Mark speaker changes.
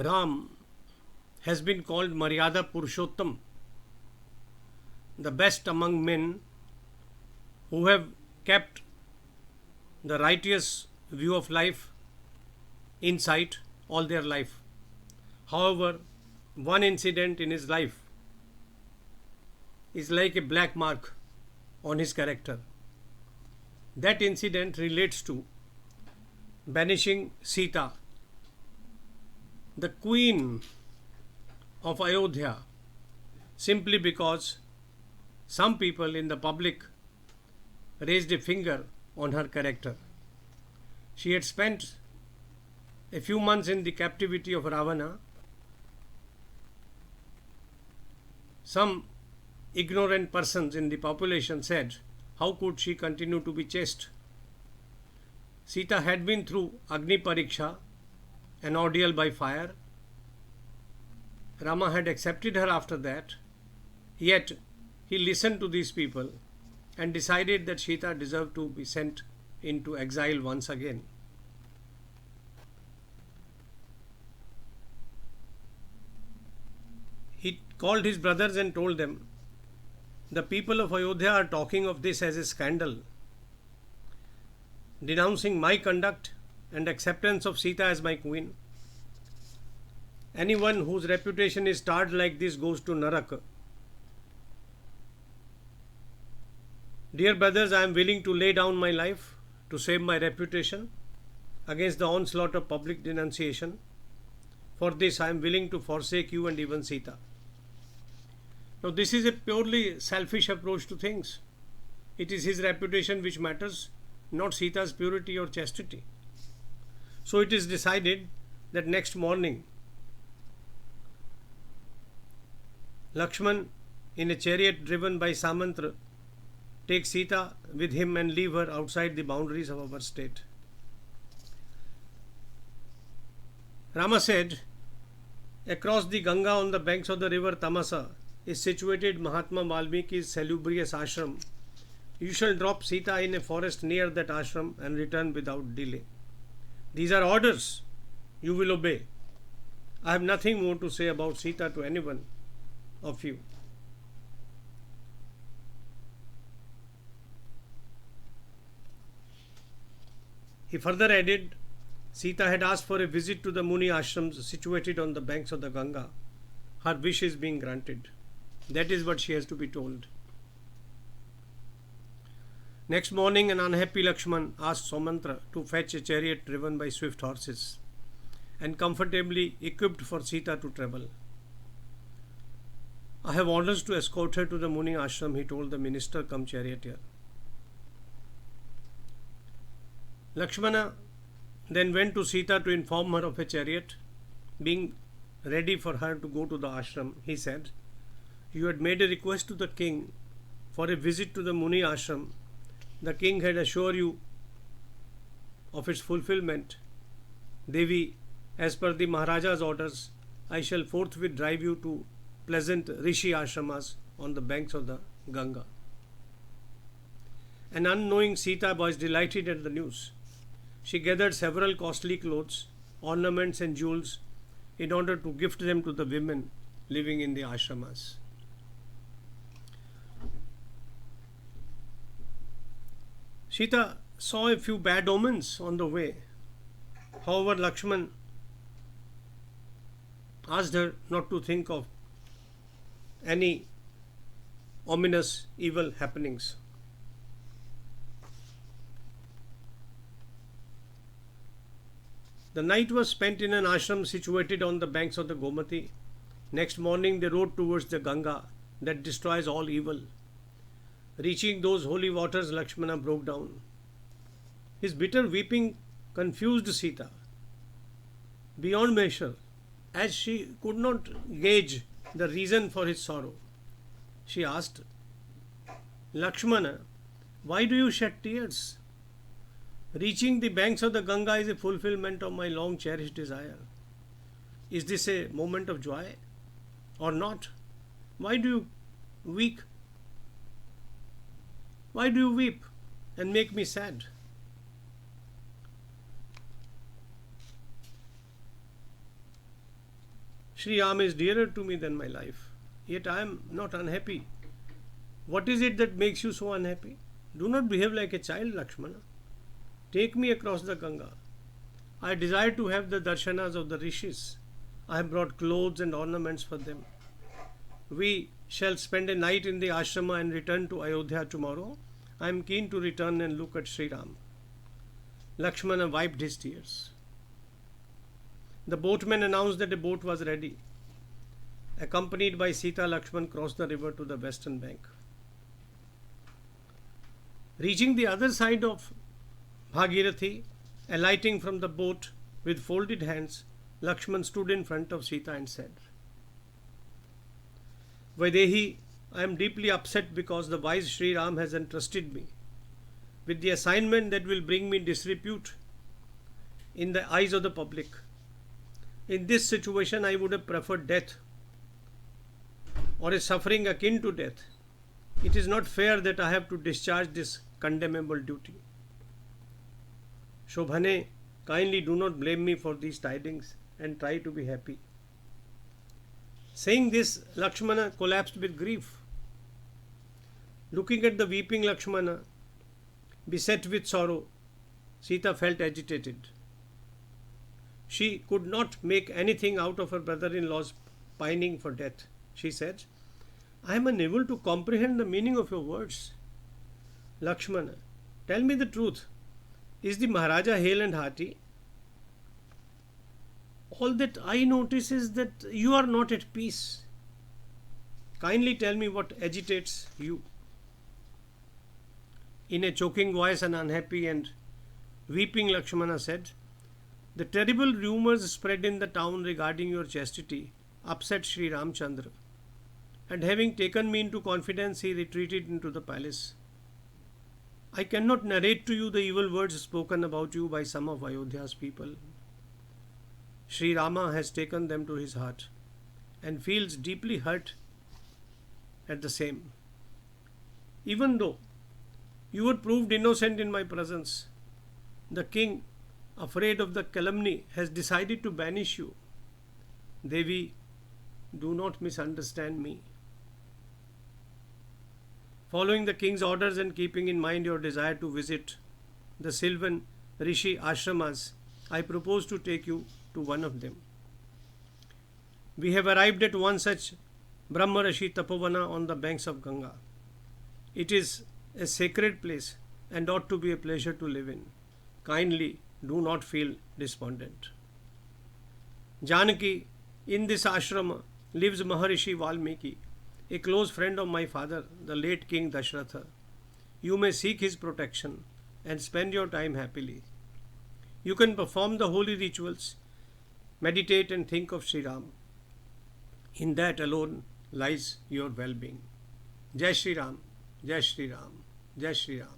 Speaker 1: Ram has been called Maryada Purushottam, the best among men who have kept the righteous view of life in sight all their life. However, one incident in his life is like a black mark on his character. That incident relates to banishing Sita, the queen of Ayodhya, simply because some people in the public raised a finger on her character. She had spent a few months in the captivity of Ravana. Some ignorant persons in the population said, how could she continue to be chaste? Sita had been through Agni Pariksha, an ordeal by fire. Rama had accepted her after that, yet he listened to these people and decided that Sita deserved to be sent into exile once again. He called his brothers and told them, the people of Ayodhya are talking of this as a scandal, denouncing my conduct and acceptance of Sita as my queen. Anyone whose reputation is tarred like this goes to Naraka. Dear brothers, I am willing to lay down my life to save my reputation against the onslaught of public denunciation. For this, I am willing to forsake you and even Sita. Now, this is a purely selfish approach to things. It is his reputation which matters, not Sita's purity or chastity. So it is decided that next morning, Lakshman, in a chariot driven by Samantra, takes Sita with him and leave her outside the boundaries of our state. Rama said, across the Ganga on the banks of the river Tamasa is situated Mahatma Valmiki's salubrious ashram. You shall drop Sita in a forest near that ashram and return without delay. These are orders. You will obey. I have nothing more to say about Sita to anyone of you. He further added, Sita had asked for a visit to the Muni ashrams situated on the banks of the Ganga. Her wish is being granted. That is what she has to be told. Next morning, an unhappy Lakshman asked Somantra to fetch a chariot driven by swift horses and comfortably equipped for Sita to travel. I have orders to escort her to the Muni ashram, he told the minister cum charioteer. Lakshmana then went to Sita to inform her of a chariot being ready for her to go to the ashram. He said, you had made a request to the king for a visit to the Muni ashram. The king had assured you of its fulfillment. Devi, as per the Maharaja's orders, I shall forthwith drive you to pleasant Rishi ashramas on the banks of the Ganga. An unknowing Sita was delighted at the news. She gathered several costly clothes, ornaments and jewels in order to gift them to the women living in the ashramas. Sita saw a few bad omens on the way. However, Lakshman asked her not to think of any ominous evil happenings. The night was spent in an ashram situated on the banks of the Gomati. Next morning they rode towards the Ganga that destroys all evil. Reaching those holy waters, Lakshmana broke down. His bitter weeping confused Sita beyond measure, as she could not gauge the reason for his sorrow. She asked, Lakshmana, why do you shed tears? Reaching the banks of the Ganga is a fulfillment of my long cherished desire. Is this a moment of joy or not? Why do you weep? Why do you weep and make me sad? Sri Ram is dearer to me than my life. Yet I am not unhappy. What is it that makes you so unhappy? Do not behave like a child, Lakshmana. Take me across the Ganga. I desire to have the darshanas of the rishis. I have brought clothes and ornaments for them. We shall spend a night in the ashrama and return to Ayodhya tomorrow. I am keen to return and look at Sri Ram. Lakshmana wiped his tears. The boatman announced that a boat was ready. Accompanied by Sita, Lakshman crossed the river to the western bank. Reaching the other side of Bhagirathi, alighting from the boat with folded hands, Lakshman stood in front of Sita and said, Vaidehi, I am deeply upset because the wise Sri Ram has entrusted me with the assignment that will bring me disrepute in the eyes of the public. In this situation, I would have preferred death or a suffering akin to death. It is not fair that I have to discharge this condemnable duty. Shobhane, kindly do not blame me for these tidings and try to be happy. Saying this, Lakshmana collapsed with grief. Looking at the weeping Lakshmana, beset with sorrow, Sita felt agitated. She could not make anything out of her brother-in-law's pining for death. She said, I am unable to comprehend the meaning of your words. Lakshmana, tell me the truth. Is the Maharaja hale and hearty? All that I notice is that you are not at peace. Kindly tell me what agitates you. In a choking voice, an unhappy and weeping Lakshmana said, The terrible rumors spread in the town regarding your chastity upset Sri Ramchandra, and having taken me into confidence, he retreated into the palace. I cannot narrate to you the evil words spoken about you by some of Ayodhya's people. Sri Rama has taken them to his heart and feels deeply hurt at the same. Even though you were proved innocent in my presence, the king, afraid of the calumny, has decided to banish you. Devi, do not misunderstand me. Following the king's orders and keeping in mind your desire to visit the Sylvan Rishi ashramas, I propose to take you to one of them. We have arrived at one such Brahmarashi Tapovana on the banks of Ganga. It is a sacred place and ought to be a pleasure to live in. Kindly do not feel despondent. Janaki, in this ashrama lives Maharishi Valmiki, a close friend of my father, the late King Dashratha. You may seek his protection and spend your time happily. You can perform the holy rituals, meditate and think of Sri Ram. In that alone lies your well-being. Jai Sri Ram, Jai Sri Ram, Jai Sri Ram.